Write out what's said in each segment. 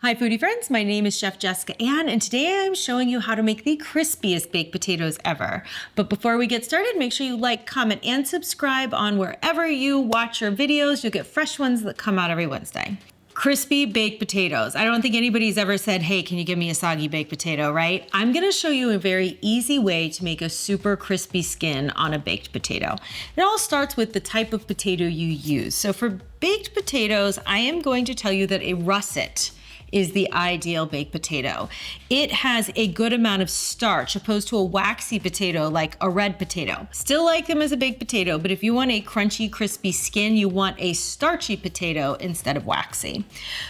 Hi foodie friends, my name is Chef Jessica Ann, and today I'm showing you how to make the crispiest baked potatoes ever. But before we get started, make sure you like, comment, and subscribe on wherever you watch your videos. You'll get fresh ones that come out every Wednesday. Crispy baked potatoes. I don't think anybody's ever said, hey, can you give me a soggy baked potato, right? I'm gonna show you a very easy way to make a super crispy skin on a baked potato. It all starts with the type of potato you use. So for baked potatoes, I am going to tell you that a russet is the ideal baked potato. It has a good amount of starch opposed to a waxy potato like a red potato. Still like them as a baked potato, but if you want a crunchy, crispy skin, you want a starchy potato instead of waxy.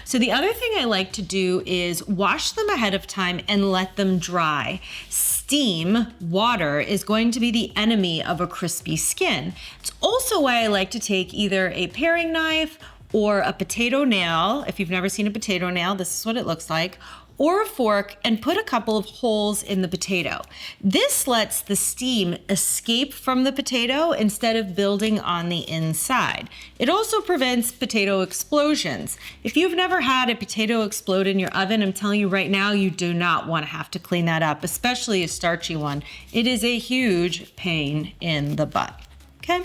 So the other thing I like to do is wash them ahead of time and let them dry. Steam, water, is going to be the enemy of a crispy skin. It's also why I like to take either a paring knife or a potato nail. If you've never seen a potato nail, this is what it looks like, or a fork, and put a couple of holes in the potato. This lets the steam escape from the potato instead of building on the inside. It also prevents potato explosions. If you've never had a potato explode in your oven, I'm telling you right now, you do not want to have to clean that up, especially a starchy one. It is a huge pain in the butt. Okay,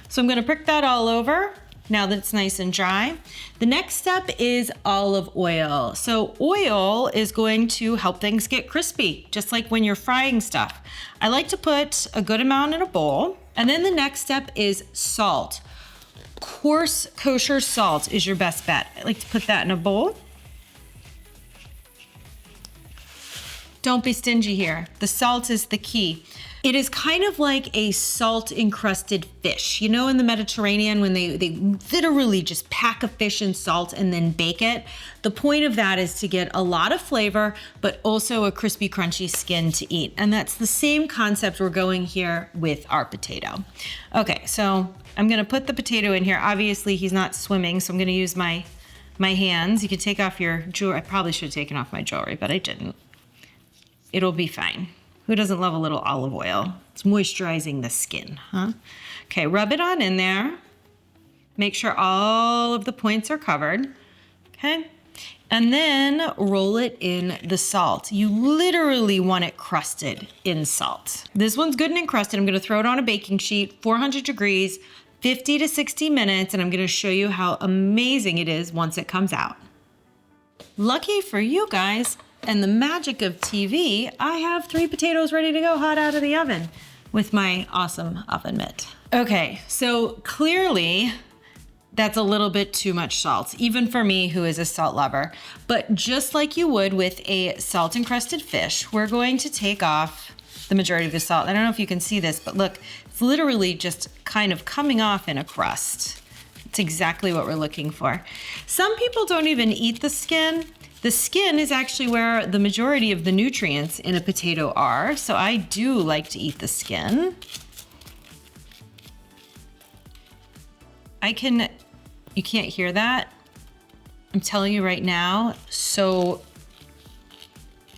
so I'm gonna prick that all over now that it's nice and dry. The next step is olive oil. So oil is going to help things get crispy, just like when you're frying stuff. I like to put a good amount in a bowl. And then the next step is salt. Coarse kosher salt is your best bet. I like to put that in a bowl. Don't be stingy here. The salt is the key. It is kind of like a salt-encrusted fish. You know, in the Mediterranean, when they literally just pack a fish in salt and then bake it. The point of that is to get a lot of flavor, but also a crispy, crunchy skin to eat. And that's the same concept we're going here with our potato. Okay, so I'm gonna put the potato in here. Obviously, he's not swimming, so I'm gonna use my hands. You can take off your jewelry. I probably should have taken off my jewelry, but I didn't. It'll be fine. Who doesn't love a little olive oil? It's moisturizing the skin, huh? Okay, rub it on in there. Make sure all of the points are covered, okay? And then roll it in the salt. You literally want it crusted in salt. This one's good and encrusted. I'm gonna throw it on a baking sheet, 400 degrees, 50 to 60 minutes, and I'm gonna show you how amazing it is once it comes out. Lucky for you guys, and the magic of TV, I have 3 potatoes ready to go hot out of the oven with my awesome oven mitt. Okay, so clearly that's a little bit too much salt, even for me who is a salt lover. But just like you would with a salt encrusted fish, we're going to take off the majority of the salt. I don't know if you can see this, but look, it's literally just kind of coming off in a crust. It's exactly what we're looking for. Some people don't even eat the skin. The skin is actually where the majority of the nutrients in a potato are, so I do like to eat the skin. You can't hear that? I'm telling you right now, so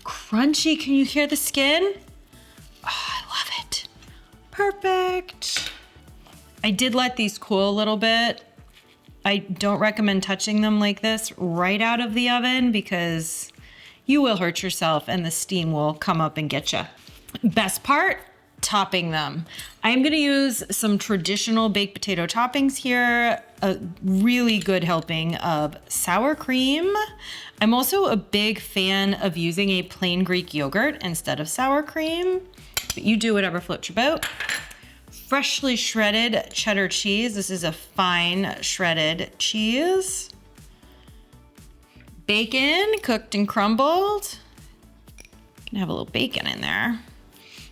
crunchy. Can you hear the skin? Oh, I love it. Perfect. I did let these cool a little bit. I don't recommend touching them like this right out of the oven because you will hurt yourself and the steam will come up and get you. Best part, topping them. I'm gonna use some traditional baked potato toppings here, a really good helping of sour cream. I'm also a big fan of using a plain Greek yogurt instead of sour cream, but you do whatever floats your boat. Freshly shredded cheddar cheese. This is a fine shredded cheese. Bacon, cooked and crumbled. You can have a little bacon in there.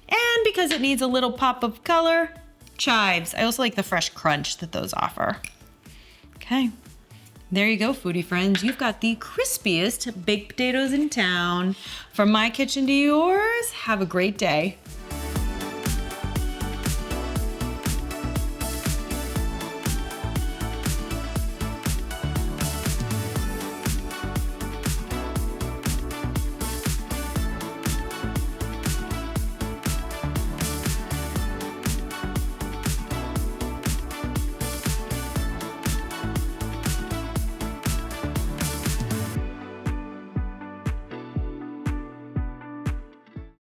And because it needs a little pop of color, chives. I also like the fresh crunch that those offer. Okay, there you go, foodie friends. You've got the crispiest baked potatoes in town. From my kitchen to yours, have a great day.